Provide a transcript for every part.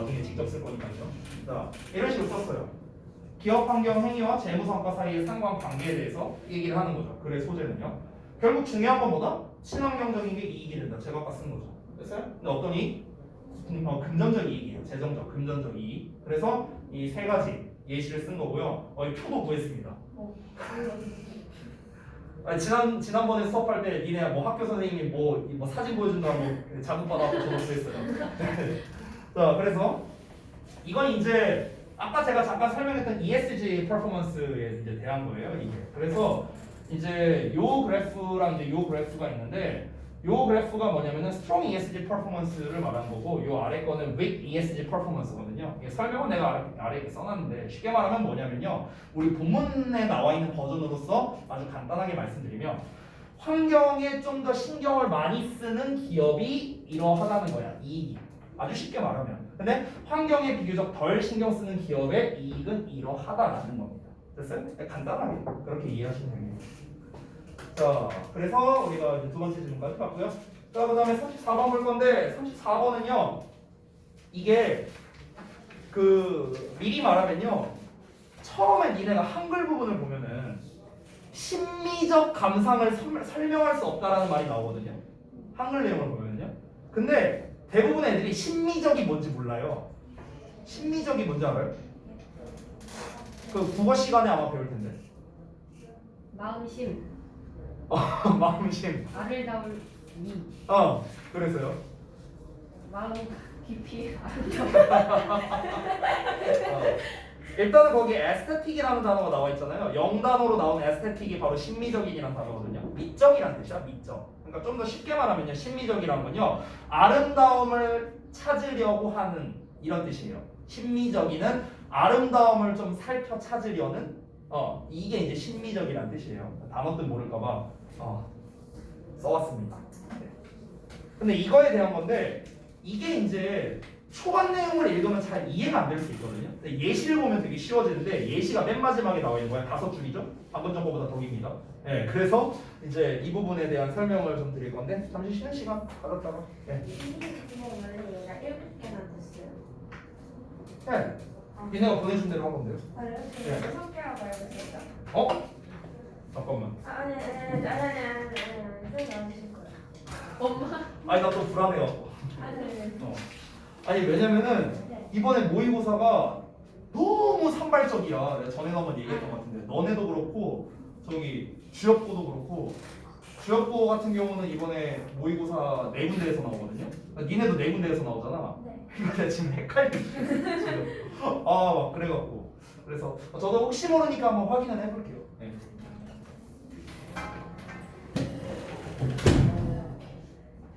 나중에 직접 쓸 거니까요. 자, 이런 식으로 썼어요. 기업 환경 행위와 재무 성과 사이의 상관관계에 대해서 얘기를 하는 거죠. 글의 소재는요. 결국 중요한 건 뭐다? 친환경적인 게 이익이 된다. 제가 아까 쓴 거죠. 됐어요? 근데 어떤 이익? 금전적 이익이에요. 재정적, 금전적 이익. 그래서 이 세 가지 예시를 쓴 거고요. 이 표도 구했습니다. 아니, 지난번에 수업할 때 니네 뭐 학교 선생님이 뭐 사진 보여준다고 자극 받아서 저도 구했어요. 자, 그래서 이건 이제 아까 제가 잠깐 설명했던 ESG 퍼포먼스에 이제 대한 거예요, 이게. 그래서 이제 요 그래프랑 이제 요 그래프가 있는데 요 그래프가 뭐냐면은 strong ESG 퍼포먼스를 말하는 거고 요 아래 거는 weak ESG 퍼포먼스거든요. 설명은 내가 아래에 써놨는데 쉽게 말하면 뭐냐면요. 우리 본문에 나와 있는 버전으로서 아주 간단하게 말씀드리면 환경에 좀 더 신경을 많이 쓰는 기업이 이러하다는 거야, 이익이. 아주 쉽게 말하면. 근데 환경에 비교적 덜 신경 쓰는 기업의 이익은 이러하다라는 겁니다. 됐어요? 간단하게 그렇게 이해하시면 됩니다. 자, 그래서 우리가 이제 두 번째 질문까지 봤고요. 자, 그 다음에 34번 볼 건데 34번은요. 이게 미리 말하면요. 처음에 니네가 한글 부분을 보면은 심미적 감상을 설명할 수 없다라는 말이 나오거든요. 한글 내용을 보면요. 근데 대부분 애들이 심미적이 뭔지 몰라요. 심미적이 뭔지 알아요? 그 국어 시간에 아마 배울 텐데. 마음심, 마음심. 아름다울 미, 그래서요. 마음 깊이 아름다울. 일단은 거기 에스테틱이라는 단어가 나와 있잖아요. 영단어로 나온 에스테틱이 바로 심미적인이라는 단어거든요. 미적이라는 뜻이야, 미적. 그러니까 좀 더 쉽게 말하면요, 심미적이라는 건요, 아름다움을 찾으려고 하는 이런 뜻이에요. 심미적인은 아름다움을 좀 살펴 찾으려는 이게 이제 심미적이라는 뜻이에요. 단어들 모를까봐 써왔습니다. 네. 근데 이거에 대한 건데 이게 이제 초반 내용을 읽으면 잘 이해가 안 될 수 있거든요. 근데 예시를 보면 되게 쉬워지는데 예시가 맨 마지막에 나와 있는 거야. 5줄이죠. 방금 전 거보다 더 깁니다. 네, 그래서 이제 이 부분에 대한 설명을 좀 드릴 건데 잠시 쉬는 시간 가졌다가. 네. 이거 원래 얘가 7개나 됐어요. 네. 니네가 보내준 대로 한 건데요. 그래요? 네. 6개라고 알고 있었죠? 잠깐만. 아니, 선생님 안 주실 거예요. 엄마? 아니 나 또 불안해요. 아니, 아니 왜냐면은 네. 이번에 모의고사가 너무 산발적이야. 내가 전에도 한번 얘기했던 것 같은데 너네도 그렇고 저기 주역고도 그렇고 주역고 같은 경우는 이번에 모의고사 4군데에서 나오거든요. 니네도 4군데에서 나오잖아. 네. 근데 지금 헷갈려 지금. 막 그래갖고 그래서 저도 혹시 모르니까 한번 확인을 해볼게요. 네.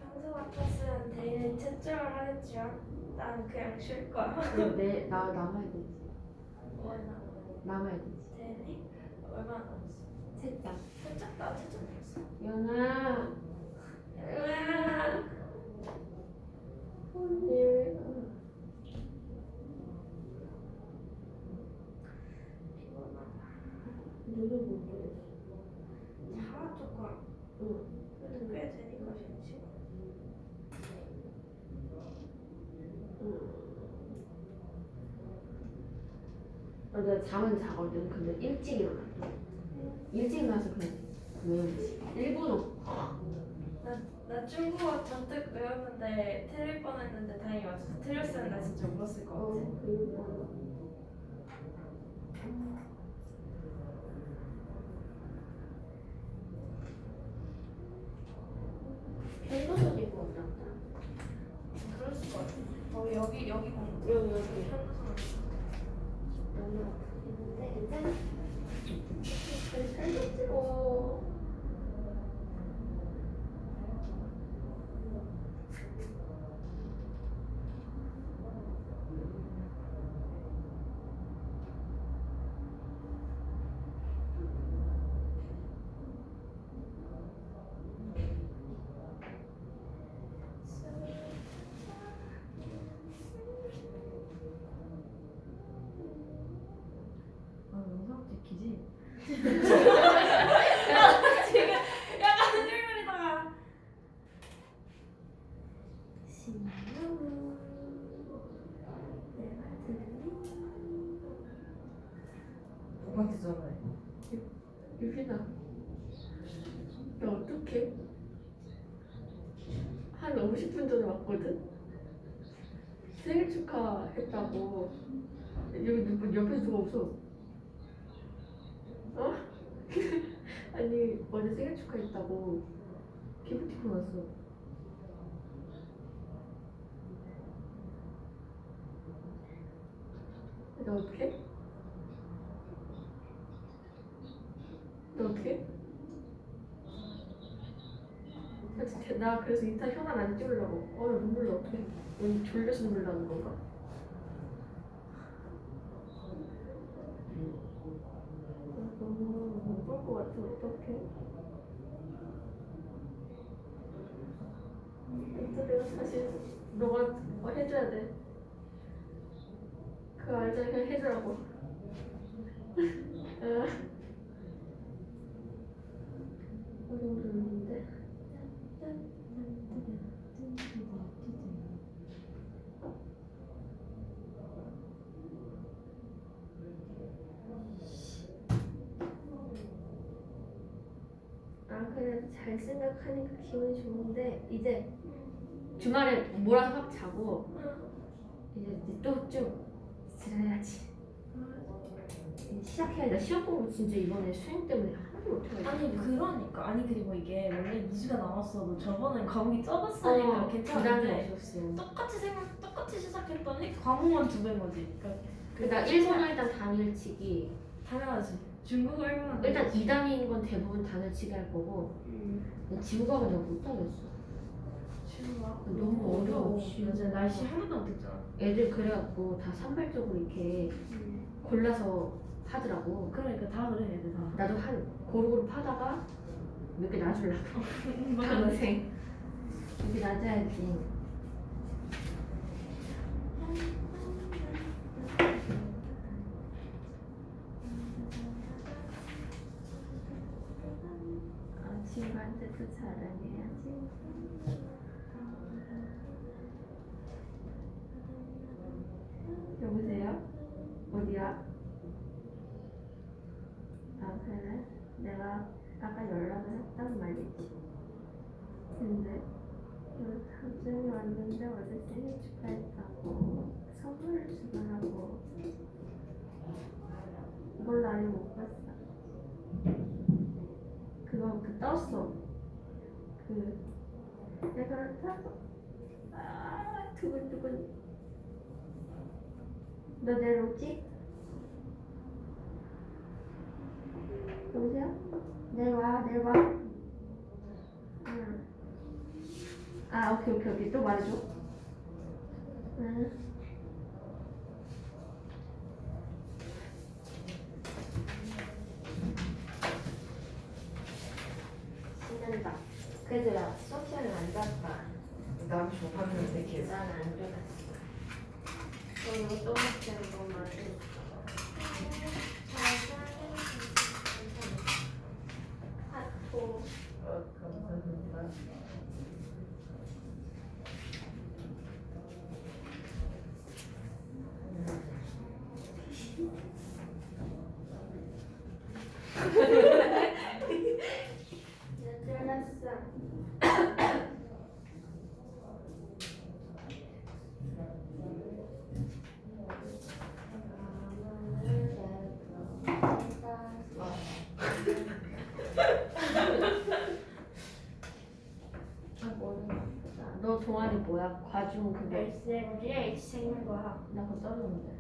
평소 같았으면 내일 채점을 하겠지만 난 그냥 쉴 거야. 나 남아야 되지. 얼마나 남아야 되지. 되니? 얼마나 남았어? 채점. 살짝 나 채점 했어. 연아. 으아. 오늘. 피곤하다. 눈을 못 뜨겠어. 자 조금. 응. 그래도 꽤 되니까 쉬는 시간. 내가 잠은 자거든. 근데 일찍 일어나. 일찍 나서 그냥 외우지. 일부러. 나 중국어 잔뜩 외웠는데 틀릴 뻔했는데 다행히 맞았어. 틀렸으면 나 진짜 울었을 것 같아. 편도선 입고 왔나 보다. 그럴 수가 같아. 여기 공부. 여기. 편도선. 너무 아프겠는데 괜찮아? 살도 찍어. 영상 찍히지? 지금 약간 흔들거리다가 신나는 되잖아요. 유빈아, 나 어떡해? 한 50분 전에 왔거든? 생일 축하했다고. 여기 누구, 옆에 누가 없어. 어? 아니, 어제 생일 축하했다고 기프티콘 왔어. 나 어떡해? 나 어떡해? 나 그래서 인스타 현안 안 찍으려고. 나 눈물 나 어떡해? 넌 졸려서 눈물 나는 건가? 너무 못볼것 같아. 어떡해? 또 내가 사실 너가 뭐 해줘야 돼. 그거 알잖아. 그냥 해주라고. 너무 좋은데? 아 그래도 잘 생각하니까 기분이 좋은데 이제 주말에 몰아서 확 자고 이제 또 좀 지내야지. 시작해야 돼. 시험 공부 진짜 이번에 수행 때문에 하나도 못해가지고. 아니 그러니까 아니 그리고 이게 원래 2주가 남았어도 저번엔 과목이 적었으니까 괜찮은데 없었어. 똑같이 시작했더니 과목만 2배인 거지. 나 일본어 일단 당일치기. 당연하지. 중국어 얼마나 일단 2단위인 건 대부분 당일치기 할 거고. 지구과학은 내가 못하겠어. 중국어 너무 어려워. 요즘 날씨 하나도 못했잖아. 애들 그래갖고 다 산발적으로 이렇게 골라서 하더라고. 그러니까 다 그래 애들 다. 나도 한 고루고루 파다가 몇 개 놔주려고. 평생 이렇게 놔줘야지. 친구한테도 자랑해야지. 여보세요? 어디야? 아 그래? 내가 아까 연락을 했단 말이지. 근데 당첨이 왔는데 어제 생일 축하했다고 선물을 주더라고. 몰라, 아직 못 봤어. 그거 떴어. 내가 타서 두근두근. 너 내일 오지? 여보세요? 내일 와. 응. 아 오케이 또 말해줘. 응. 신난다. 그래도 야 소피아는 안 잤다. 난 좁았는데 계속. 난 안 잤어. 너는 또 먹자는 것만 해. 하토. 감사합니다. 너 동아리 뭐야? 과중 그거. 우리가 H 생물과학. 나 그거 떨었는데.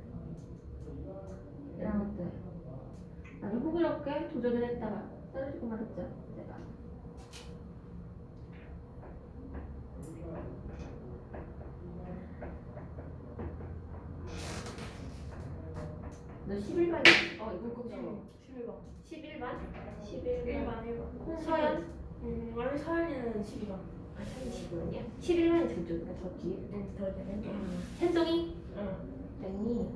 1학년 때. 아니 호기롭게 도전을 했다가 떨어지고 말았죠. 내가. 너 11반이야? 이거 꼭 좀. 11반. 11반? 1반. 서연? 원래 서연이는 12반. 아, 서연 11반이야? 11반이 저쪽이야, 저 뒤에. 더 되네. 햇동이? 응. 땡이.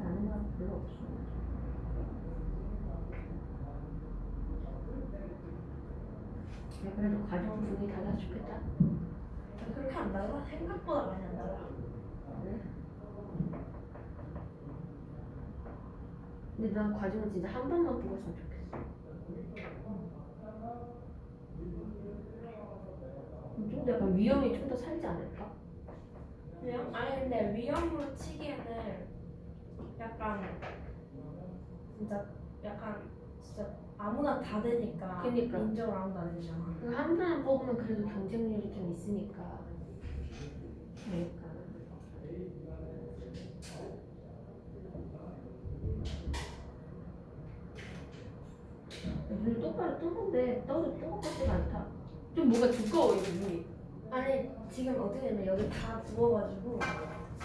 아는 사람 별로 없어. 그래도 가정 분이 달라 좋겠다. 그렇게 안 달라? 생각보다 많이 안 달라. 그래? 근데 난 과정을 진짜 한 번만 뽑았으면 좋겠어. 좀 더 약간 위험이 좀 더 살지 않을까? 위험? 아니 근데 위험으로 치기에는 약간 진짜 아무나 다 되니까 그니까. 인정을 아무도 안 해주잖아. 한 번만 뽑으면 그래도 경쟁률이 좀 있으니까. 그러니까. 눈 똑바로 뜨는데 떠도 뜬것 같지가 않다. 좀 뭔가 두꺼워 이거 눈이. 아니 지금 어떻게 되면 여기 다 부어가지고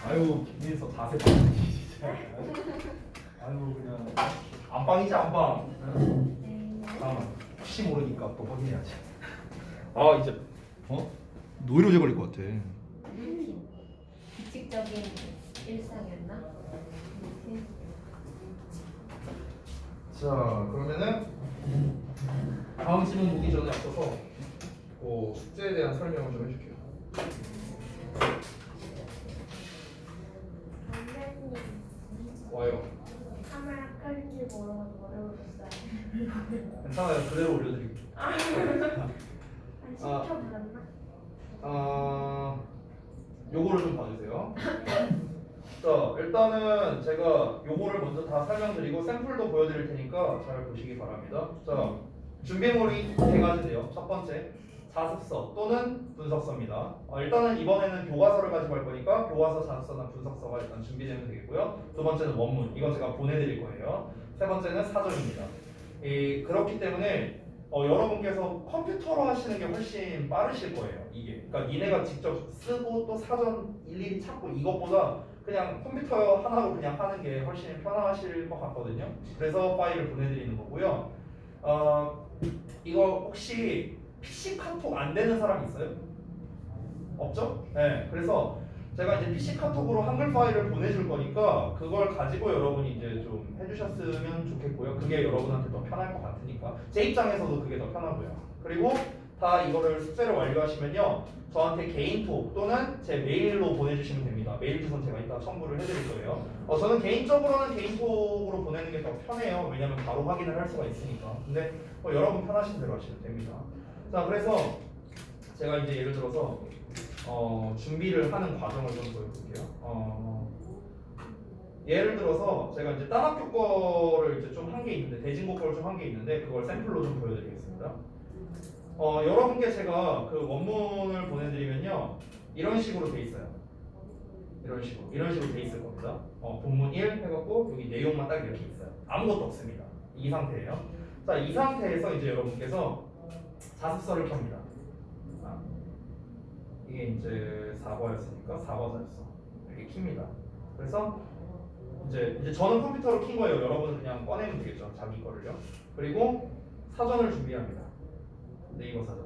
아유 김민서 자세 봐. 진짜. 아유 그냥 안방이지 안방. 잠깐만 혹시 모르니까 또 확인해야지. 아 이제 노이로제 걸릴 것 같아. 규칙적인 일상이었나? 자 그러면은 다음 질문 보기 전에 앞서서 숙제에 대한 설명을 좀 해줄게요. 선생님 와요. 카메라 켜진지 모르고 어려웠어요. 괜찮아요. 그대로 올려드릴게요. 한 10초 불렀나? 요거를 좀 봐주세요. 자 일단은 제가 요거를 먼저 다 설명드리고 샘플도 보여드릴 테니까 잘 보시기 바랍니다. 자 준비물이 세 가지인데요. 첫 번째 자습서 또는 분석서입니다. 일단은 이번에는 교과서를 가지고 할 거니까 교과서, 자습서나 분석서가 일단 준비되면 되겠고요. 두 번째는 원문, 이건 제가 보내드릴 거예요. 세 번째는 사전입니다. 그렇기 때문에 여러분께서 컴퓨터로 하시는 게 훨씬 빠르실 거예요. 이게 그러니까 니네가 직접 쓰고 또 사전 일일이 찾고 이것보다 그냥 컴퓨터 하나로 그냥 하는 게 훨씬 편하실 것 같거든요. 그래서 파일을 보내드리는 거고요. 이거 혹시 PC 카톡 안 되는 사람 있어요? 없죠? 네. 그래서 제가 이제 PC 카톡으로 한글 파일을 보내줄 거니까 그걸 가지고 여러분이 이제 좀 해주셨으면 좋겠고요. 그게 여러분한테 더 편할 것 같으니까 제 입장에서도 그게 더 편하고요. 그리고 다 이거를 숙제를 완료하시면요 저한테 개인톡 또는 제 메일로 보내주시면 됩니다. 메일 주소는 제가 이따 첨부를 해드릴 거예요. 저는 개인적으로는 개인톡으로 보내는 게 더 편해요. 왜냐면 바로 확인을 할 수가 있으니까. 근데 여러분 편하신 대로 하시면 됩니다. 자 그래서 제가 이제 예를 들어서 준비를 하는 과정을 좀 보여볼게요. 예를 들어서 제가 이제 딴 학교 거를 이제 좀 한 게 있는데 대진고 거를 좀 한 게 있는데 그걸 샘플로 좀 보여드리겠습니다. 여러분께 제가 그 원문을 보내드리면요 이런 식으로 돼 있어요. 이런 식으로 돼 있을 겁니다. 본문 1 해갖고 여기 내용만 딱 이렇게 있어요. 아무것도 없습니다. 이 상태예요. 자, 이 상태에서 이제 여러분께서 자습서를 켭니다. 이게 이제 4과였으니까 4과 자습서 이렇게 킵니다. 그래서 이제 저는 컴퓨터로 킨 거예요. 여러분은 그냥 꺼내면 되겠죠. 자기 거를요. 그리고 사전을 준비합니다. 네이버 사전.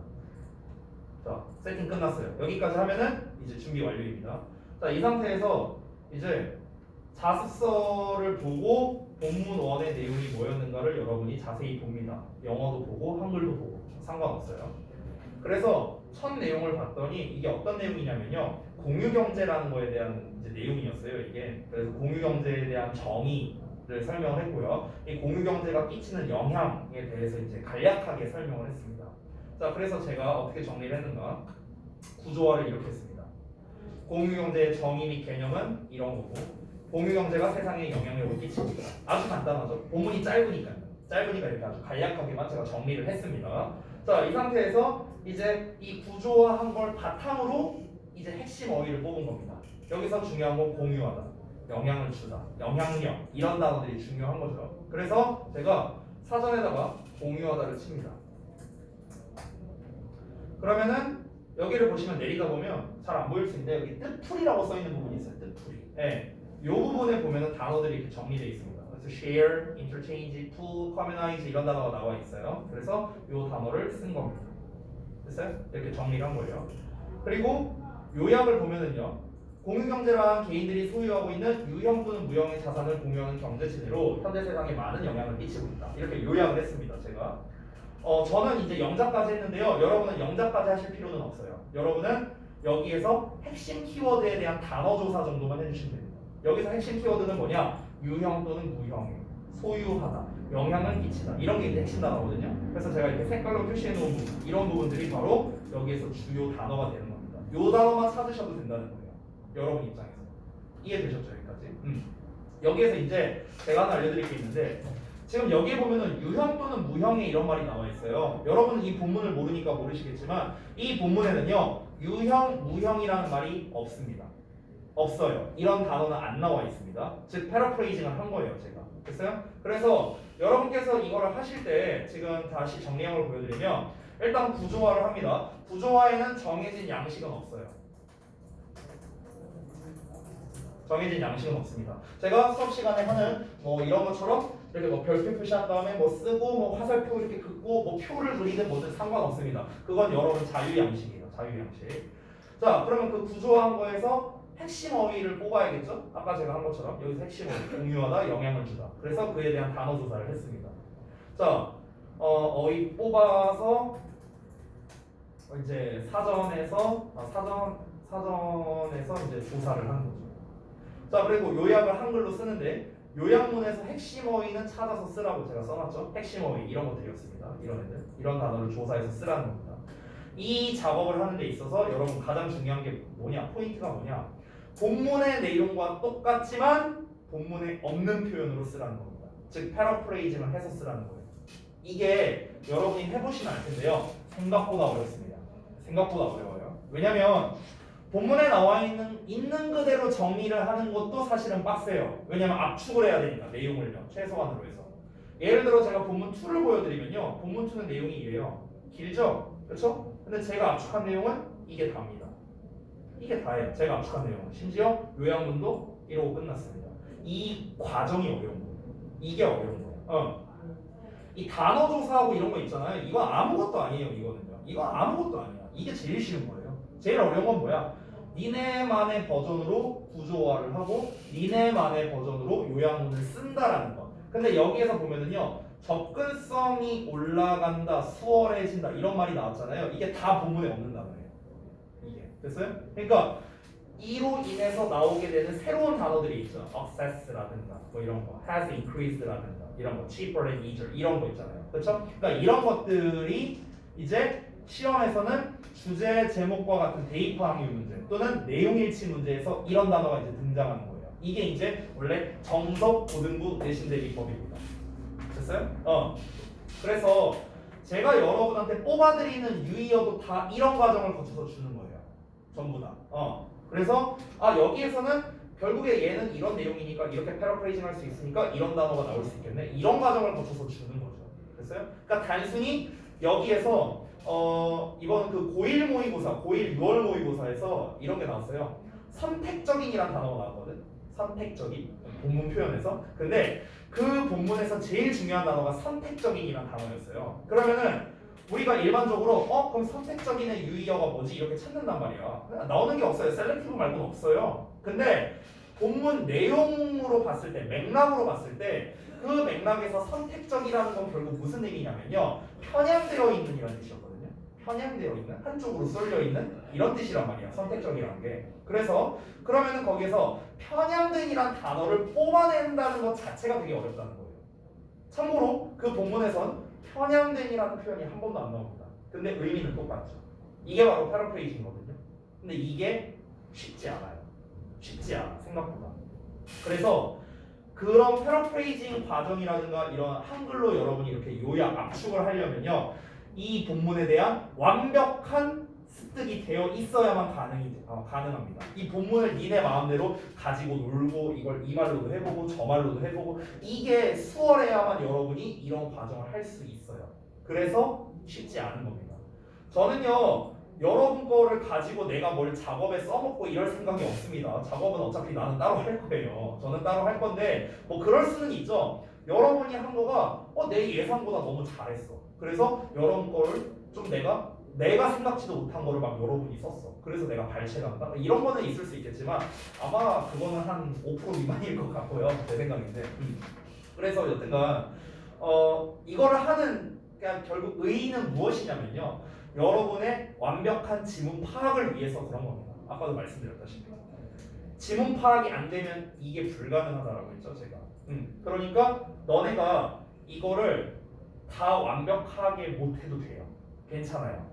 자, 세팅 끝났어요. 여기까지 하면은 이제 준비 완료입니다. 자, 이 상태에서 이제 자습서를 보고 본문 1의 내용이 뭐였는가를 여러분이 자세히 봅니다. 영어도 보고 한글도 보고 상관없어요. 그래서 첫 내용을 봤더니 이게 어떤 내용이냐면요. 공유경제라는 거에 대한 이제 내용이었어요. 이게 그래서 공유경제에 대한 정의를 설명을 했고요. 이 공유경제가 끼치는 영향에 대해서 이제 간략하게 설명을 했습니다. 자, 그래서 제가 어떻게 정리를 했는가? 구조화를 이렇게 했습니다. 공유경제의 정의 및 개념은 이런 거고, 공유경제가 세상에 영향력을 끼칩니다. 아주 간단하죠. 본문이 짧으니까 이렇게 아주 간략하게만 제가 정리를 했습니다. 자, 이 상태에서 이제 이 구조화한 걸 바탕으로 이제 핵심 어휘를 뽑은 겁니다. 여기서 중요한 건 공유하다, 영향을 주다, 영향력 이런 단어들이 중요한 거죠. 그래서 제가 사전에다가 공유하다를 칩니다. 그러면은 여기를 보시면 내리다 보면 잘 안 보일 수 있는데 여기 뜻풀이라고 써 있는 부분이 있어요. 뜻풀이. 네. 이 부분에 보면은 단어들이 이렇게 정리되어 있습니다. 그래서 share, interchange, pool, communise 이런 단어가 나와 있어요. 그래서 이 단어를 쓴 겁니다. 됐어요? 이렇게 정리를 한 거예요. 그리고 요약을 보면은요. 공유경제란 개인들이 소유하고 있는 유형 또는 무형의 자산을 공유하는 경제체제로 현대 세상에 많은 영향을 끼치고 있다. 이렇게 요약을 했습니다. 제가. 저는 이제 영작까지 했는데요. 여러분은 영작까지 하실 필요는 없어요. 여러분은 여기에서 핵심 키워드에 대한 단어 조사 정도만 해주시면 됩니다. 여기서 핵심 키워드는 뭐냐? 유형 또는 무형, 소유하다, 영향을 끼치다 이런 게 이제 핵심 단어거든요. 그래서 제가 이렇게 색깔로 표시해 놓은 부분 이런 부분들이 바로 여기에서 주요 단어가 되는 겁니다. 요 단어만 찾으셔도 된다는 거예요. 여러분 입장에서 이해되셨죠 여기까지? 여기에서 이제 제가 하나 알려드릴 게 있는데 지금 여기에 보면은 유형 또는 무형의 이런 말이 나와 있어요. 여러분은 이 본문을 모르니까 모르시겠지만 이 본문에는요 유형, 무형이라는 말이 없습니다. 없어요. 이런 단어는 안 나와 있습니다. 즉 패러프레이징을 한 거예요 제가. 됐어요? 그래서 여러분께서 이거를 하실 때 지금 다시 정리형을 보여드리면 일단 구조화를 합니다. 구조화에는 정해진 양식은 없어요. 정해진 양식은 없습니다. 제가 수업 시간에 하는 뭐 이런 것처럼 이렇게 뭐 별표 표시한 다음에 뭐 쓰고 뭐 화살표 이렇게 긋고 뭐 표를 그리든 뭐든 상관없습니다. 그건 여러분 자유 양식이에요. 자유 양식. 자, 그러면 그 구조화한 거에서 핵심 어휘를 뽑아야겠죠? 아까 제가 한 것처럼 여기서 핵심 어휘 공유하다, 영향을 주다. 그래서 그에 대한 단어 조사를 했습니다. 자, 어휘 뽑아서 이제 사전에서 이제 조사를 하는 거죠. 자, 그리고 요약을 한글로 쓰는데 요약문에서 핵심 어휘는 찾아서 쓰라고 제가 써놨죠. 핵심 어휘 이런 것들이었습니다. 이런 애들, 이런 단어를 조사해서 쓰라는 겁니다. 이 작업을 하는 데 있어서 여러분 가장 중요한 게 뭐냐? 포인트가 뭐냐? 본문의 내용과 똑같지만 본문에 없는 표현으로 쓰라는 겁니다. 즉 패러프레이징을 해서 쓰라는 거예요. 이게 여러분이 해보시면 알 텐데요. 생각보다 어렵습니다. 생각보다 어려워요. 왜냐면 본문에 나와 있는 그대로 정리를 하는 것도 사실은 빡세요. 왜냐면 압축을 해야 되니까 내용을요. 최소한으로 해서. 예를 들어 제가 본문 2를 보여드리면요. 본문 2는 내용이 이래요. 길죠? 그렇죠? 근데 제가 압축한 내용은 이게 다입니다. 이게 다예요. 제가 압축한 내용은. 심지어 요약문도 이러고 끝났습니다. 이 과정이 어려운 거예요. 이게 어려운 거예요. 이 단어 조사하고 이런 거 있잖아요. 이거 아무것도 아니에요. 이거는요. 이거 아무것도 아니야. 이게 제일 쉬운 거예요. 제일 어려운 건 뭐야? 니네만의 버전으로 구조화를 하고 니네만의 버전으로 요약문을 쓴다라는 거. 근데 여기에서 보면은요. 접근성이 올라간다, 수월해진다 이런 말이 나왔잖아요. 이게 다 본문에 없는 단어예요. 이게 됐어요? 그러니까 이로 인해서 나오게 되는 새로운 단어들이 있죠. access라든가 뭐 이런 거, has increased라든가 이런 거, cheaper than easier 이런 거 있잖아요. 그렇죠? 그러니까 이런 것들이 이제 시험에서는 주제 제목과 같은 대입 항유 문제 또는 내용 일치 문제에서 이런 단어가 이제 등장하는 거예요. 이게 이제 원래 정석 고등부 내신 대비법입니다. 됐어요? 그래서 제가 여러분한테 뽑아드리는 유의어도 다 이런 과정을 거쳐서 주는 거예요. 전부 다. 그래서 여기에서는 결국에 얘는 이런 내용이니까 이렇게 패러프레이징 할 수 있으니까 이런 단어가 나올 수 있겠네. 이런 과정을 거쳐서 주는 거죠. 됐어요? 그러니까 단순히 여기에서 이번 그 고1 모의고사, 고1 6월 모의고사에서 이런 게 나왔어요. 선택적인이란 단어가 나왔거든. 선택적인 본문 표현에서. 근데 그 본문에서 제일 중요한 단어가 선택적인이란 단어였어요. 그러면은 우리가 일반적으로 그럼 선택적인의 유의어가 뭐지? 이렇게 찾는단 말이야. 그냥 나오는 게 없어요. 셀렉티브 말고는 없어요. 근데 본문 내용으로 봤을 때, 맥락으로 봤을 때 그 맥락에서 선택적이라는 건 결국 무슨 의미냐면요. 편향되어 있는 이런 뜻이었거든요. 편향되어 있는, 한쪽으로 쏠려 있는 이런 뜻이란 말이야. 선택적이라는 게. 그래서 그러면은 거기에서 편향된이란 단어를 뽑아낸다는 것 자체가 되게 어렵다는 거예요. 참고로 그 본문에선 편향된이라는 표현이 한 번도 안 나옵니다. 근데 의미는 똑같죠. 이게 바로 패러프레이징이거든요. 근데 이게 쉽지 않아요. 쉽지 않아 생각보다. 그래서 그런 패러프레이징 과정이라든가 이런 한글로 여러분이 이렇게 요약 압축을 하려면요. 이 본문에 대한 완벽한 습득이 되어 있어야만 가능합니다. 이 본문을 니네 마음대로 가지고 놀고 이걸 이 말로도 해보고 저 말로도 해보고 이게 수월해야만 여러분이 이런 과정을 할 수 있어요. 그래서 쉽지 않은 겁니다. 저는요. 여러분 거를 가지고 내가 뭘 작업에 써먹고 이럴 생각이 없습니다. 작업은 어차피 나는 따로 할 거예요. 저는 따로 할 건데 뭐 그럴 수는 있죠. 여러분이 한 거가 내 예상보다 너무 잘했어. 그래서 여러분 거를 좀 내가 생각지도 못한 거를 막 여러분이 썼어. 그래서 내가 발췌한다. 이런 거는 있을 수 있겠지만 아마 그거는 한 5% 미만일 것 같고요. 제 생각인데. 그래서 여튼간 이거를 하는 그냥 결국 의의는 무엇이냐면요. 여러분의 완벽한 지문 파악을 위해서 그런 겁니다. 아까도 말씀드렸다시피 지문 파악이 안 되면 이게 불가능하다라고 했죠 제가. 그러니까 너네가 이거를 다 완벽하게 못해도 돼요. 괜찮아요.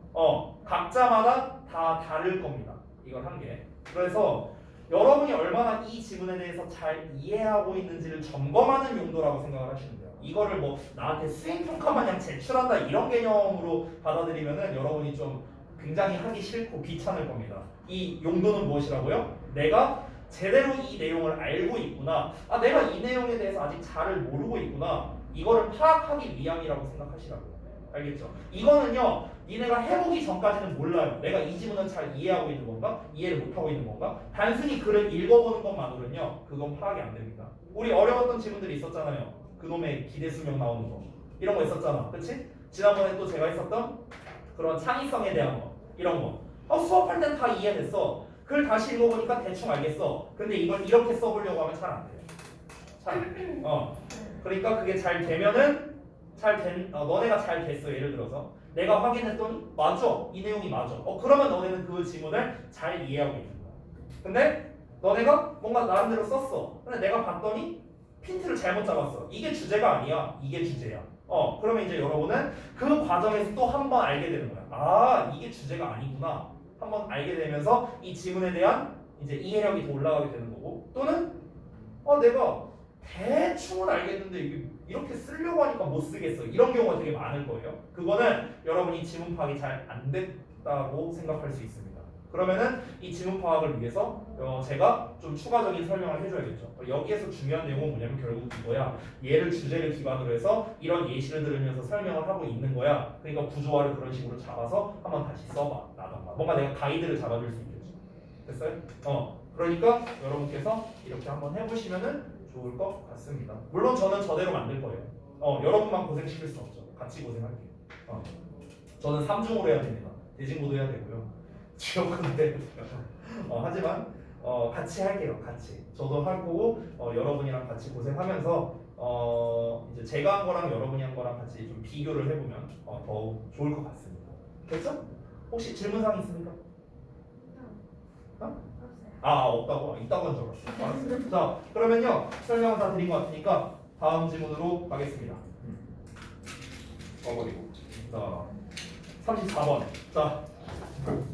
각자마다 다 다를 겁니다. 이걸 한 게. 그래서 여러분이 얼마나 이 지문에 대해서 잘 이해하고 있는지를 점검하는 용도라고 생각을 하시면 돼요. 이거를 뭐 나한테 수행평가 마냥 제출한다 이런 개념으로 받아들이면은 여러분이 좀 굉장히 하기 싫고 귀찮을 겁니다. 이 용도는 무엇이라고요? 내가 제대로 이 내용을 알고 있구나. 내가 이 내용에 대해서 아직 잘 모르고 있구나. 이거를 파악하기 위함이라고 생각하시라고요. 알겠죠? 이거는요, 니네가 해보기 전까지는 몰라요. 내가 이 지문을 잘 이해하고 있는 건가? 이해를 못하고 있는 건가? 단순히 글을 읽어보는 것만으로는요, 그건 파악이 안 됩니다. 우리 어려웠던 지문들이 있었잖아요. 그놈의 기대수명 나오는 거. 이런 거 있었잖아. 그치? 지난번에 또 제가 했었던 그런 창의성에 대한 거. 이런 거. 수업할 땐 다 이해됐어. 글 다시 읽어보니까 대충 알겠어. 근데 이걸 이렇게 써보려고 하면 잘 안 돼요. 그러니까 그게 잘 되면은 너네가 잘 됐어. 예를 들어서 내가 확인했더니 맞아. 이 내용이 맞아. 그러면 너네는 그 지문을 잘 이해하고 있는 거야. 근데 너네가 뭔가 나름대로 썼어. 근데 내가 봤더니 핀트를 잘못 잡았어. 이게 주제가 아니야. 이게 주제야. 그러면 이제 여러분은 그 과정에서 또 한 번 알게 되는 거야. 이게 주제가 아니구나. 한번 알게 되면서 이 지문에 대한 이제 이해력이 더 올라가게 되는 거고, 또는 내가 대충은 알겠는데 이게 이렇게 쓰려고 하니까 못 쓰겠어. 이런 경우가 되게 많을 거예요. 그거는 여러분이 지문 파악이 잘 안 됐다고 생각할 수 있습니다. 그러면은 이 지문 파악을 위해서 제가 좀 추가적인 설명을 해줘야겠죠. 여기에서 중요한 내용은 뭐냐면 결국 이거야. 얘를 주제를 기반으로 해서 이런 예시를 들으면서 설명을 하고 있는 거야. 그러니까 구조화를 그런 식으로 잡아서 한번 다시 써봐. 나던가. 뭔가 내가 가이드를 잡아줄 수 있겠죠. 됐어요? 그러니까 여러분께서 이렇게 한번 해보시면은 좋을 것 같습니다. 물론 저는 저대로 만들 거예요. 여러분만 고생시킬 수 없죠. 같이 고생할게요. 저는 3중으로 해야 됩니다. 대진고도 해야 되고요. 지역고도 해야 되고요. 하지만 같이 할게요. 같이. 저도 할 거고 여러분이랑 같이 고생하면서 이제 제가 한 거랑 여러분이 한 거랑 같이 좀 비교를 해보면 더욱 좋을 것 같습니다. 됐죠? 혹시 질문사항 있습니까? 없다고? 있다고 한 줄 알았어. 알았어요. 자, 그러면요. 설명을 다 드린 것 같으니까 다음 질문으로 가겠습니다. 버리고. 자, 34번. 자,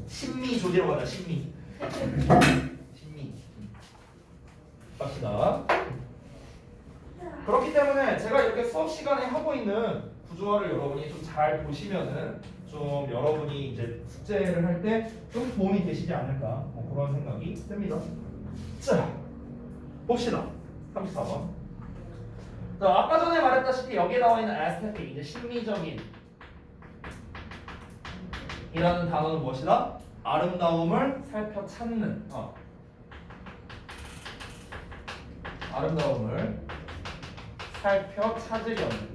심미 조지로 가자. 심미. 갑시다. 그렇기 때문에 제가 이렇게 수업 시간에 하고 있는 구조화를 여러분이 좀 잘 보시면은 좀 여러분이 이제 숙제를 할 때 좀 도움이 되시지 않을까 그런 생각이 듭니다. 자, 봅시다. 34번. 자, 아까 전에 말했다시피 여기에 나와 있는 aesthetic, 이제 심미적인 이라는 단어는 무엇이다? 아름다움을 살펴 찾는. 아름다움을 살펴 찾으려는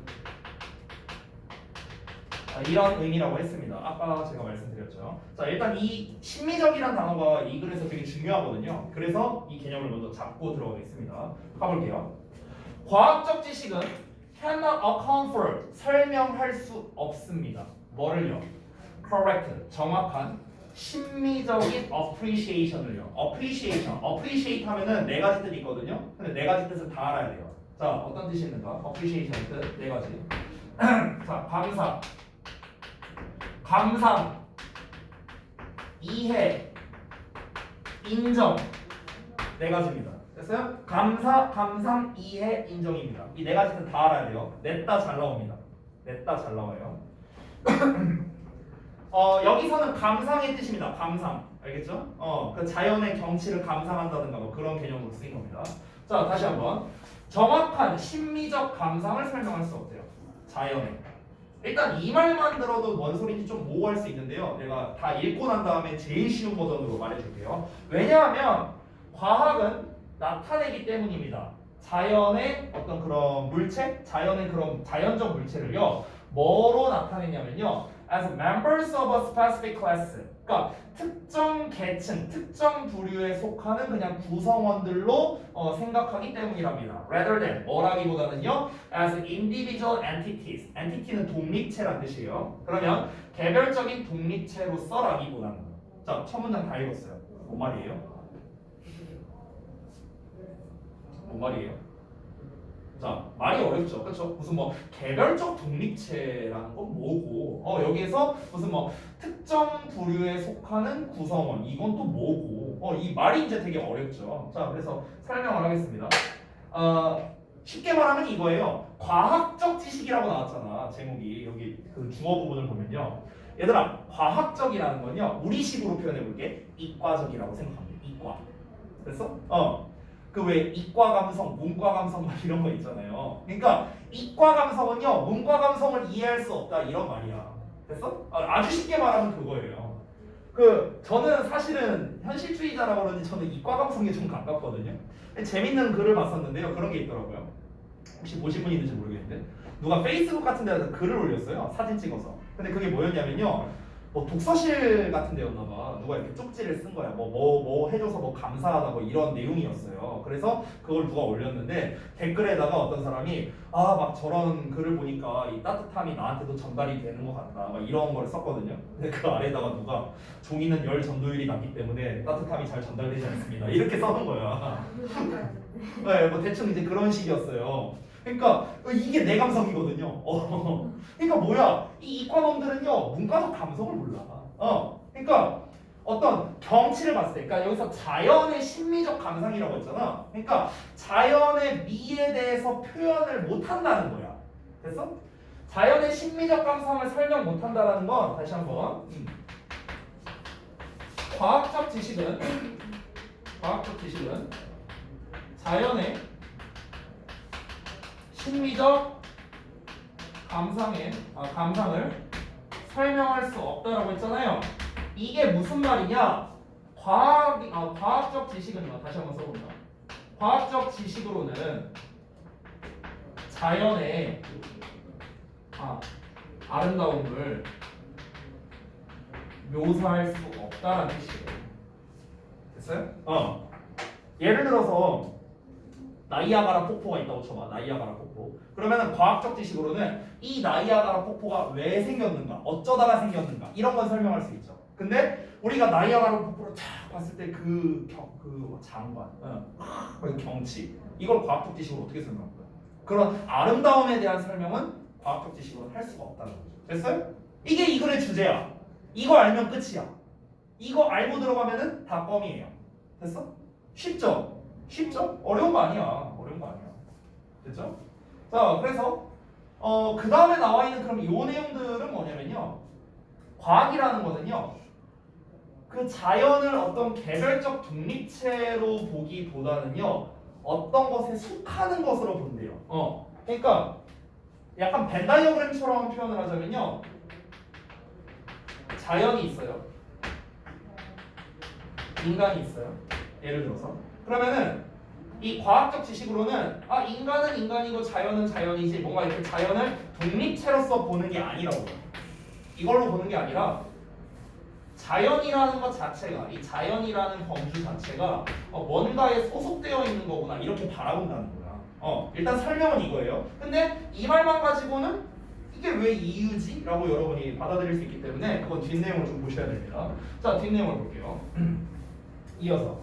이런 의미라고 했습니다. 아까 제가 말씀드렸죠. 자, 일단 이 심미적이라는 단어가 이 글에서 되게 중요하거든요. 그래서 이 개념을 먼저 잡고 들어가겠습니다. 가볼게요. 과학적 지식은 cannot account for, 설명할 수 없습니다. 뭐를요? correct, 정확한 심미적인 appreciation을요. appreciate 하면은 네 가지 뜻이 있거든요. 근데 네 가지 뜻을 다 알아야 돼요. 자, 어떤 뜻이 있는가? appreciation의 뜻 네 가지. 자, 감상, 이해, 인정 네 가지입니다. 됐어요? 감상, 이해, 인정입니다. 이 네 가지 뜻 다 알아야 돼요. 냈다 잘 나옵니다. 냈다 잘 나와요. 여기서는 감상의 뜻입니다. 감상. 알겠죠? 그 자연의 경치를 감상한다든가 뭐 그런 개념으로 쓰인 겁니다. 자, 다시 한번. 정확한 심미적 감상을 설명할 수 없대요. 자연의. 일단 이 말만 들어도 뭔 소리인지 좀 모호할 수 있는데요. 내가 다 읽고 난 다음에 제일 쉬운 버전으로 말해줄게요. 왜냐하면 과학은 나타내기 때문입니다. 자연의 어떤 그런 물체, 자연의 그런 자연적 물체를요. 뭐로 나타내냐면요. as members of a specific class. 그러니까 특정 계층, 특정 부류에 속하는 그냥 구성원들로 생각하기 때문이랍니다. rather than 뭐라기보다는요. as individual entities. entity는 독립체란 뜻이에요. 그러면 개별적인 독립체로서라기보다는. 자, 첫 문장 다 읽었어요. 뭔 말이에요? 뭔 말이에요? 자, 말이 어렵죠. 그렇죠? 무슨 뭐 개별적 독립체라는 건 뭐고 여기에서 무슨 뭐 특정 부류에 속하는 구성원 이건 또 뭐고 이 말이 이제 되게 어렵죠. 자, 그래서 설명을 하겠습니다. 쉽게 말하면 이거예요. 과학적 지식이라고 나왔잖아. 제목이 여기 그 주어 부분을 보면요. 얘들아, 과학적이라는 건요. 우리식으로 표현해 볼게. 이과적이라고 생각하면 돼. 이과. 됐어? 그 왜 이과 감성, 문과 감성 막 이런 거 있잖아요. 그러니까 이과 감성은요 문과 감성을 이해할 수 없다 이런 말이야. 됐어? 아주 쉽게 말하면 그거예요. 저는 사실은 현실주의자라고 그러는데 저는 이과 감성에 좀 가깝거든요. 재밌는 글을 봤었는데요. 그런 게 있더라고요. 혹시 보신 분 있는지 모르겠는데 누가 페이스북 같은 데서 글을 올렸어요. 사진 찍어서. 근데 그게 뭐였냐면요. 뭐 독서실 같은 데였나 봐. 누가 이렇게 쪽지를 쓴 거야. 뭐 해줘서 뭐 감사하다 뭐 이런 내용이었어요. 그래서 그걸 누가 올렸는데 댓글에다가 어떤 사람이 막 저런 글을 보니까 이 따뜻함이 나한테도 전달이 되는 것 같다. 막 이런 걸 썼거든요. 근데 그 아래다가 누가 종이는 열 전도율이 낮기 때문에 따뜻함이 잘 전달되지 않습니다. 이렇게 써놓은 거야. 네, 뭐 대충 이제 그런 식이었어요. 그러니까 이게 내 감성이거든요. 그러니까 뭐야? 이 이과놈들은요 문과적 감성을 몰라. 그러니까 어떤 경치를 봤을 때, 그러니까 여기서 자연의 심미적 감상이라고 했잖아. 그러니까 자연의 미에 대해서 표현을 못 한다는 거야. 됐어? 자연의 심미적 감상을 설명 못 한다라는 건 다시 한번 과학적 지식은 자연의 심미적 감상을 설명할 수 없다라고 했잖아요. 이게 무슨 말이냐? 과학적 지식은요. 다시 한번 써본다. 과학적 지식으로는 자연의 아름다움을 묘사할 수 없다라는 뜻이에요. 됐어요? 예를 들어서 나이아가라 폭포가 있다고 쳐봐. 나이아가라 폭포. 그러면은 과학적 지식으로는 이 나이아가라 폭포가 왜 생겼는가, 어쩌다가 생겼는가 이런 건 설명할 수 있죠. 근데 우리가 나이아가라 폭포를 쫙 봤을 때 그 장관, 그 경치 이걸 과학적 지식으로 어떻게 설명할 거야? 그런 아름다움에 대한 설명은 과학적 지식으로 할 수가 없다는 거죠. 됐어요? 이게 이 글의 주제야. 이거 알면 끝이야. 이거 알고 들어가면은 다 껌이에요. 됐어? 쉽죠? 쉽죠? 어려운 거 아니야. 됐죠? 자, 그래서 그 다음에 나와 있는 그럼 이 내용들은 뭐냐면요. 과학이라는 거는요. 그 자연을 어떤 개별적 독립체로 보기보다는요. 어떤 것에 속하는 것으로 본대요. 그러니까 약간 벤 다이어그램처럼 표현을 하자면요. 자연이 있어요. 인간이 있어요. 예를 들어서. 그러면은 이 과학적 지식으로는 인간은 인간이고 자연은 자연이지 뭔가 이렇게 자연을 독립체로서 보는 게 아니라고. 이걸로 보는 게 아니라 자연이라는 것 자체가, 이 자연이라는 범주 자체가 뭔가에 소속되어 있는 거구나 이렇게 바라본다는 거야. 일단 설명은 이거예요. 근데 이 말만 가지고는 이게 왜 이유지? 라고 여러분이 받아들일 수 있기 때문에 그건 뒷내용을 좀 보셔야 됩니다. 자, 뒷내용을 볼게요. 이어서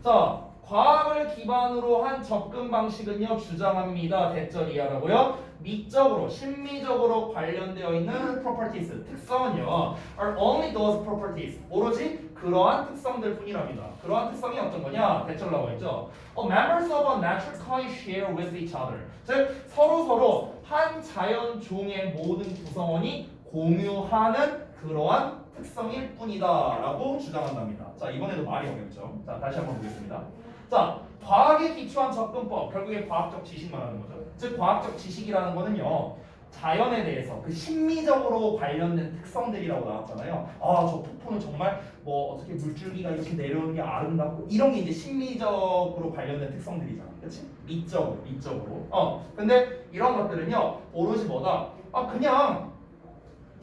자, 과학을 기반으로 한 접근 방식은요 주장합니다. 대절이야라고요. 미적으로, 심미적으로 관련되어 있는 properties, 특성은요 are only those properties, 오로지 그러한 특성들 뿐이랍니다. 그러한 특성이 어떤 거냐? 대절라고 했죠. Members of a natural kind share with each other. 즉 서로 한 자연 종의 모든 구성원이 공유하는 그러한 특성일 뿐이다라고 주장한답니다. 자, 이번에도 말이 어렵죠. 자, 다시 한번 보겠습니다. 자, 과학에 기초한 접근법, 결국에 과학적 지식 말하는 거죠. 즉 과학적 지식이라는 거는요 자연에 대해서 그 심미적으로 관련된 특성들이라고 나왔잖아요. 저 폭포는 정말 뭐 어떻게 물줄기가 이렇게 내려오는 게 아름답고 이런 게 이제 심미적으로 관련된 특성들이잖아. 그렇지? 미적으로. 근데 이런 것들은요 오로지 뭐다? 그냥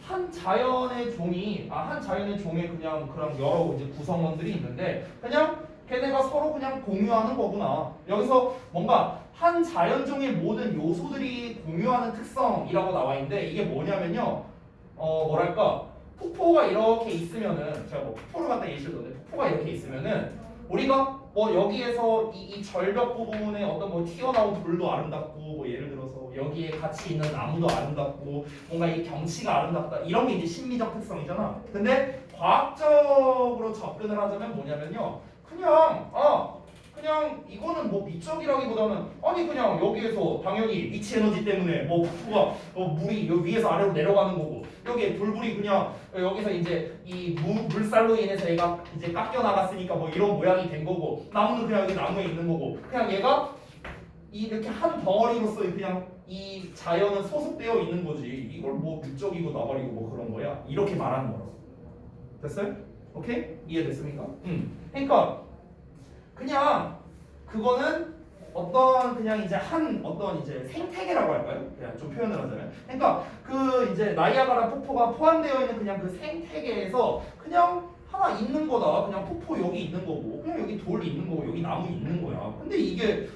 한 자연의 종에 그냥 그런 여러 이제 구성원들이 있는데 그냥 걔네가 서로 그냥 공유하는 거구나. 여기서 뭔가 한 자연종의 모든 요소들이 공유하는 특성이라고 나와 있는데 이게 뭐냐면요. 폭포가 이렇게 있으면은 제가 뭐 폭포를 갖다 예시를 들었는데 폭포가 이렇게 있으면은 우리가 뭐 여기에서 이 절벽 부분에 어떤 뭐 튀어나온 돌도 아름답고 뭐 예를 들어서 여기에 같이 있는 나무도 아름답고 뭔가 이 경치가 아름답다 이런 게 이제 심미적 특성이잖아. 근데 과학적으로 접근을 하자면 뭐냐면요. 그냥 이거는 뭐 미적이라기보다는 아니 그냥 여기에서 당연히 위치 에너지 때문에 뭐 폭포가 물이 여기 위에서 아래로 내려가는 거고 여기 돌불이 그냥 여기서 이제 이 물살로 인해서 얘가 이제 깎여 나갔으니까 뭐 이런 모양이 된 거고 나무는 그냥 여기 나무에 있는 거고 그냥 얘가 이렇게 한 덩어리로서 그냥 이 자연은 소속되어 있는 거지 이걸 뭐 미적이고 나발이고 뭐 그런 거야 이렇게 말하는 거라고. 됐어요? 오케이? 이해됐습니까? 그러니까 그냥 그거는 어떤 그냥 이제 어떤 이제 생태계라고 할까요? 그냥 좀 표현을 하자면 그러니까 그 이제 나이아가라 폭포가 포함되어 있는 그냥 그 생태계에서 그냥 하나 있는 거다. 그냥 폭포 여기 있는 거고 그냥 여기 돌 있는 거고 여기 나무 있는 거야. 근데 이게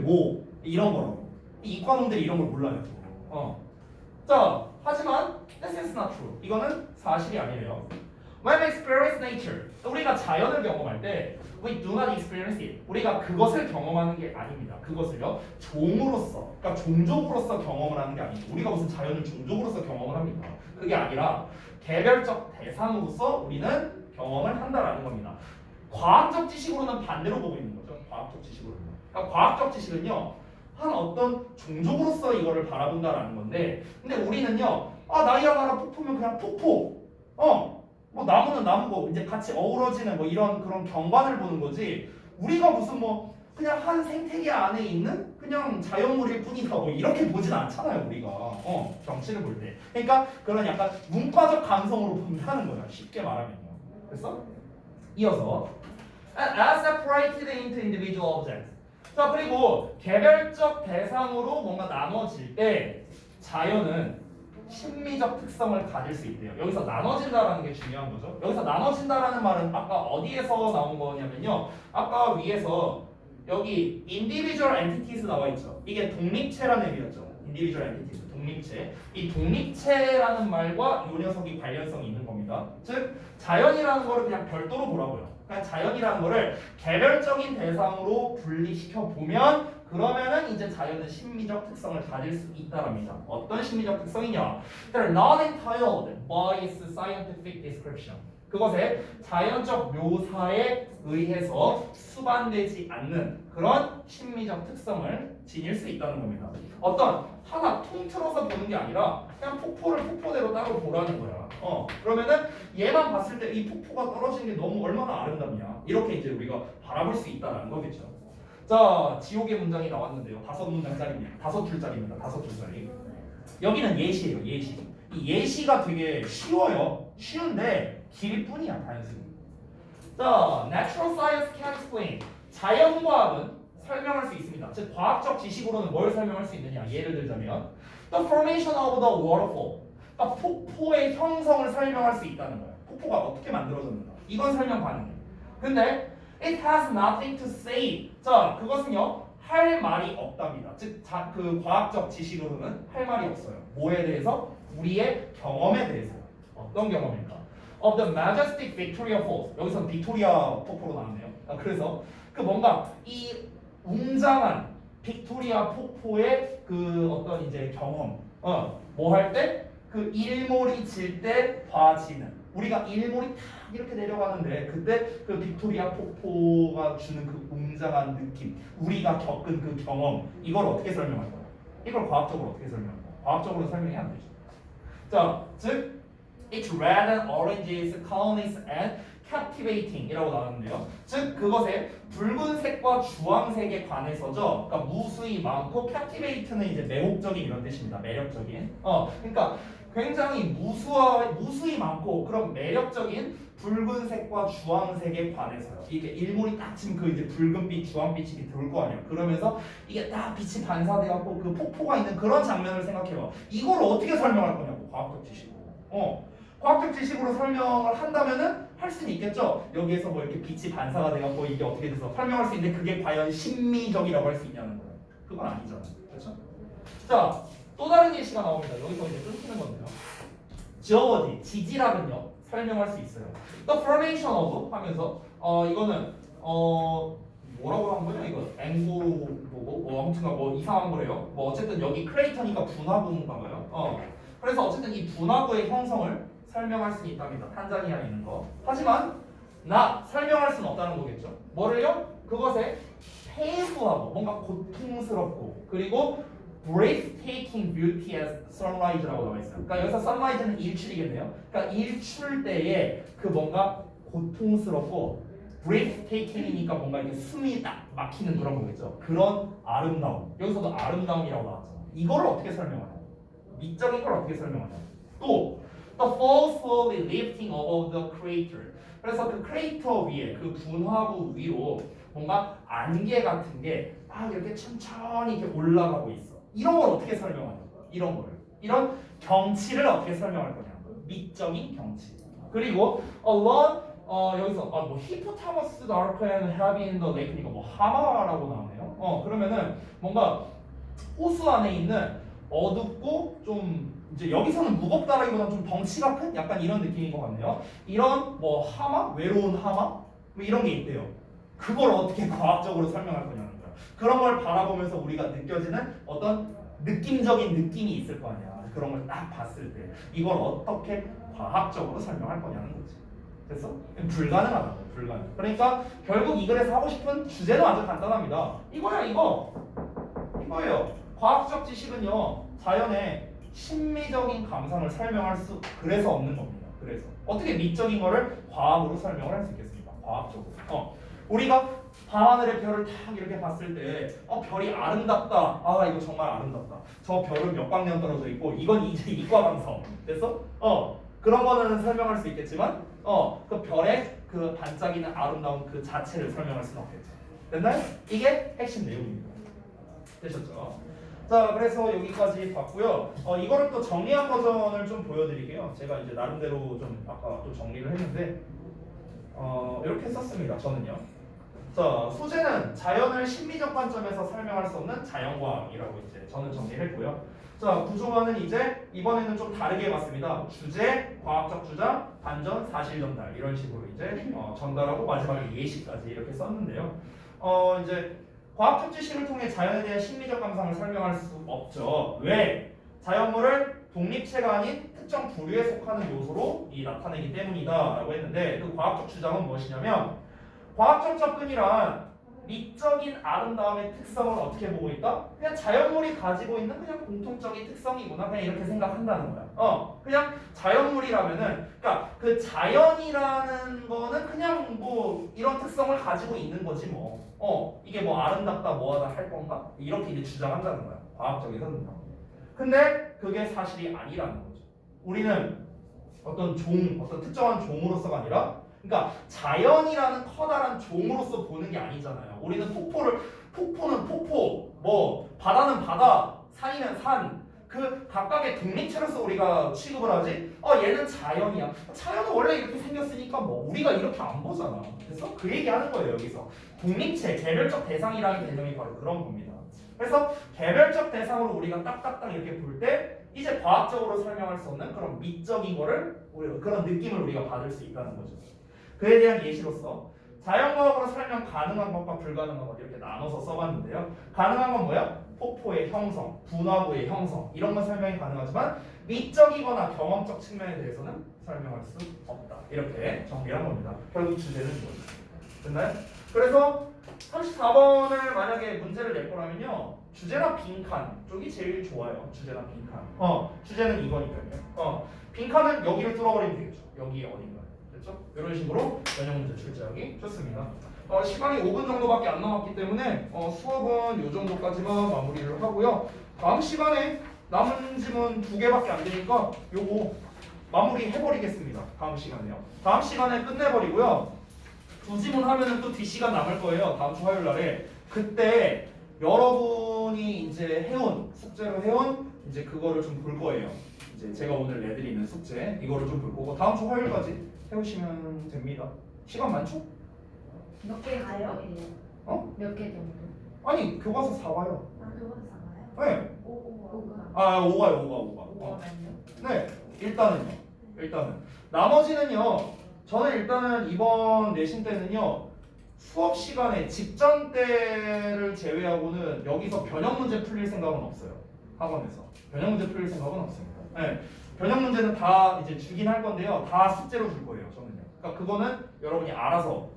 뭐 이런 거라고. 이 이과놈들이 이런 걸 몰라요. 자, 하지만 this is not true. 이거는 사실이 아니래요. When we experience nature, 우리가 자연을 경험할 때 we do not experience it. 우리가 그것을 경험하는 게 아닙니다. 그것을요 종으로서, 그러니까 종족으로서 경험을 하는 게 아니고 우리가 무슨 자연을 종족으로서 경험을 합니까? 그게 아니라 개별적 대상으로서 우리는 경험을 한다라는 겁니다. 과학적 지식으로는 반대로 보고 있는 거죠. 과학적 지식으로는. 그러니까 과학적 지식은요 한 어떤 종족으로서 이거를 바라본다라는 건데, 근데 우리는요 나이아가라 폭포면 그냥 폭포. 뭐 나무는 나무고 이제 같이 어우러지는 뭐 이런 그런 경관을 보는 거지 우리가 무슨 뭐 그냥 한 생태계 안에 있는 그냥 자연물일 뿐이다 뭐 이렇게 보진 않잖아요 우리가 경치를 볼 때. 그러니까 그런 약간 문과적 감성으로 본다는 거야 쉽게 말하면요. 그래서 이어서 as separated into individual objects. 자 그리고 개별적 대상으로 뭔가 나눠질 때 자연은 심미적 특성을 가질 수 있대요. 여기서 나눠진다라는 게 중요한 거죠. 여기서 나눠진다라는 말은 아까 어디에서 나온 거냐면요. 아까 위에서 여기 individual entities 나와 있죠. 이게 독립체라는 의미였죠. individual entities, 독립체. 이 독립체라는 말과 이 녀석이 관련성이 있는 겁니다. 즉 자연이라는 거를 그냥 별도로 보라고요. 그냥 자연이라는 거를 개별적인 대상으로 분리시켜 보면 그러면은 이제 자연은 심미적 특성을 가질 수 있다랍니다. 어떤 심미적 특성이냐? They're not entitled by its scientific description. 그것의 자연적 묘사에 의해서 수반되지 않는 그런 심미적 특성을 지닐 수 있다는 겁니다. 어떤 하나 통틀어서 보는 게 아니라 그냥 폭포를 폭포대로 따로 보라는 거야. 그러면은 얘만 봤을 때 이 폭포가 떨어지는 게 너무 얼마나 아름답냐 이렇게 이제 우리가 바라볼 수 있다는 거겠죠. 자, 지옥의 문장이 나왔는데요. 5문장짜리입니다. 5줄짜리입니다. 5줄짜리. 여기는 예시예요. 예시. 이 예시가 되게 쉬워요. 쉬운데 길 뿐이야 단순히. 자, natural science can explain. 자연과학은 설명할 수 있습니다. 즉 과학적 지식으로는 뭘 설명할 수 있느냐? 예를 들자면 the formation of the waterfall. 그러니까 폭포의 형성을 설명할 수 있다는 거예요. 폭포가 어떻게 만들어졌는가? 이건 설명 가능해요. 근데 it has nothing to say. 자, 그것은요 할 말이 없답니다. 즉, 그 과학적 지식으로는 할 말이 없어요. 뭐에 대해서? 우리의 경험에 대해서요. 어떤 경험일까? Of the majestic Victoria Falls. 여기서 빅토리아 폭포로 나왔네요. 그래서 그 뭔가 이 웅장한 빅토리아 폭포의 그 어떤 이제 경험, 뭐 할 때? 그 일몰이 질 때 봐지는. 우리가 일몰이 탁 이렇게 내려가는데 그때 그 빅토리아 폭포가 주는 그 웅장한 느낌, 우리가 겪은 그 경험, 이걸 어떻게 설명할 거야? 이걸 과학적으로 어떻게 설명할 거야? 과학적으로 설명이 안 되죠. 자, 즉 it's red and oranges, colorless and captivating이라고 나왔는데요. 즉 그것의 붉은색과 주황색에 관해서죠. 그러니까 무수히 많고 captivate는 이제 매혹적인 이런 뜻입니다. 매력적인. 그러니까 굉장히 무수히 많고 그런 매력적인 붉은색과 주황색에 관해서요. 이게 일몰이 딱 지금 그 이제 붉은빛, 주황빛이 돌 거 아니에요. 그러면서 이게 딱 빛이 반사돼갖고 그 폭포가 있는 그런 장면을 생각해요. 이걸 어떻게 설명할 거냐고 과학적 지식으로. 과학적 지식으로 설명을 한다면은 할 수는 있겠죠. 여기에서 뭐 이렇게 빛이 반사가 돼갖고 이게 어떻게 돼서 설명할 수 있는데 그게 과연 심미적이라고 할 수 있냐는 거예요. 그건 아니잖아요. 그렇죠? 자, 또 다른 예시가 나옵니다. 여기서 이제 끊기는 건데요. 지어워지, 지질학은요 설명할 수 있어요. The formation of 하면서 이거는 뭐라고 한 거냐 이거 앵고 뭐 아무튼가 뭐 이상한 거래요. 뭐 어쨌든 여기 크레이터니까 분화구인가 봐요. 그래서 어쨌든 이 분화구의 형성을 설명할 수 있답니다. 탄자니아에 있는 거. 하지만 설명할 수는 없다는 거겠죠. 뭐를요? 그것의 폐수하고 뭔가 고통스럽고 그리고 breathtaking beauty as sunrise라고 나와 있어요. 그러니까 여기서 sunrise는 일출이겠네요. 그러니까 일출 때에 그 뭔가 고통스럽고 breathtaking이니까 뭔가 이렇게 숨이 딱 막히는 그런 거겠죠. 그런 아름다움. 여기서도 아름다움이라고 나왔잖아. 이거를 어떻게 설명하냐? 미적인 걸 어떻게 설명하냐? 또 the fall slowly lifting above the crater. 그래서 그 크레이터 위에 그 분화구 위로 뭔가 안개 같은 게 막 이렇게 천천히 이렇게 올라가고 있어. 이런 걸 어떻게 설명하냐? 이런 거를. 이런 경치를 어떻게 설명할 거냐? 미적인 경치. 그리고 along 여기서 뭐 히포타머스 아르크 앤 헤비 인 더 레이크니까 뭐 하마라고 나오네요. 그러면은 뭔가 호수 안에 있는 어둡고 좀 이제 여기서는 무겁다라기보다는 좀 덩치가 큰 약간 이런 느낌인 것 같네요. 이런 뭐 하마, 외로운 하마 뭐 이런 게 있대요. 그걸 어떻게 과학적으로 설명할 거냐는 거야. 그런 걸 바라보면서 우리가 느껴지는 어떤 느낌적인 느낌이 있을 거 아니야. 그런 걸 딱 봤을 때 이걸 어떻게 과학적으로 설명할 거냐는 거지. 됐어? 불가능하다고. 불가능. 그러니까 결국 이 글에서 하고 싶은 주제는 아주 간단합니다. 이거야 이거예요. 과학적 지식은요 자연의 심미적인 감상을 설명할 수 그래서 없는 겁니다. 그래서 어떻게 미적인 거를 과학으로 설명을 할 수 있겠습니까? 과학적으로. 우리가 밤하늘의 별을 탁 이렇게 봤을 때 별이 아름답다. 이거 정말 아름답다. 저 별은 몇 광년 떨어져 있고 이건 이제 이과 감성. 됐어? 그런 거는 설명할 수 있겠지만 그 별의 그 반짝이는 아름다운 그 자체를 설명할 수는 없겠죠. 됐나요? 이게 핵심 내용입니다. 되셨죠? 자, 그래서 여기까지 봤고요. 이거를 또 정리한 버전을 좀 보여드릴게요. 제가 이제 나름대로 좀 아까 또 정리를 했는데 이렇게 썼습니다. 저는요. 자, 소재는 자연을 심미적 관점에서 설명할 수 없는 자연과학이라고 이제 저는 정리를 했고요. 자, 구조화는 이제 이번에는 좀 다르게 봤습니다. 주제, 과학적 주장, 반전, 사실 전달 이런 식으로 이제 전달하고 마지막에 예시까지 이렇게 썼는데요. 이제 과학적 지식을 통해 자연에 대한 심리적 감상을 설명할 수 없죠. 왜? 자연물을 독립체가 아닌 특정 부류에 속하는 요소로 나타내기 때문이다라고 했는데 그 과학적 주장은 무엇이냐면 과학적 접근이란 미적인 아름다움의 특성을 어떻게 보고 있다? 그냥 자연물이 가지고 있는 그냥 공통적인 특성이구나 그냥 이렇게 생각한다는 거야. 그냥 자연물이라면은 그러니까 그 자연이라는 거는 그냥 뭐 이런 특성을 가지고 있는 거지 뭐. 이게 뭐 아름답다 뭐하다 할 건가? 이렇게 이제 주장한다는 거야. 과학적에서는. 근데 그게 사실이 아니라는 거죠. 우리는 어떤 특정한 종으로서가 아니라 그러니까 자연이라는 커다란 종으로서 보는 게 아니잖아요. 우리는 폭포는 폭포, 뭐 바다는 바다, 산이면 산, 그 각각의 독립체로서 우리가 취급을 하지. 얘는 자연이야. 자연은 원래 이렇게 생겼으니까 뭐 우리가 이렇게 안 보잖아. 그래서 그 얘기하는 거예요 여기서. 독립체, 개별적 대상이라는 개념이 바로 그런 겁니다. 그래서 개별적 대상으로 우리가 딱딱딱 이렇게 볼 때 이제 과학적으로 설명할 수 없는 그런 미적인 거를 그런 느낌을 우리가 받을 수 있다는 거죠. 그에 대한 예시로서 자연과학으로 설명 가능한 것과 불가능한 것 이렇게 나눠서 써봤는데요. 가능한 건 뭐야? 폭포의 형성, 분화구의 형성 이런 건 설명이 가능하지만 미적이거나 경험적 측면에 대해서는 설명할 수 없다. 이렇게 정리한 겁니다. 결국 주제는 이거죠. 됐나요? 그래서 34번을 만약에 문제를 낼 거라면요. 주제나 빈칸 쪽이 제일 좋아요. 주제나 빈칸. 주제는 이거니까요. 빈칸은 여기를 뚫어버리면 되겠죠. 여기 어딘가. 됐죠? 이런 식으로 전형 문제 출제하기 좋습니다. 시간이 5분 정도밖에 안 남았기 때문에 수업은 이 정도까지만 마무리를 하고요. 다음 시간에 남은 지문 2개밖에 안 되니까 요거 마무리 해버리겠습니다. 다음 시간에요. 다음 시간에 끝내버리고요. 2지문 하면은 또 뒷시간 남을 거예요. 다음 주 화요일 날에. 그때 여러분이 이제 숙제로 해온 이제 그거를 좀 볼 거예요. 이제 제가 오늘 내드리는 숙제 이거를 좀 볼 거고 다음 주 화요일까지 해오시면 됩니다. 시간 많죠? 몇 개 가요? 몇 개 정도? 아니 교과서 4와요. 그건 상가요? 네. 오가. 5가. 네. 일단은 나머지는요. 저는 일단은 이번 내신 때는요. 수업 시간에 직전 때를 제외하고는 여기서 변형 문제 풀릴 생각은 없어요. 학원에서 변형 문제 풀릴 생각은 없습니다. 네, 변형 문제는 다 이제 주긴 할 건데요. 다 숙제로 줄 거예요. 저는요. 그러니까 그거는 여러분이 알아서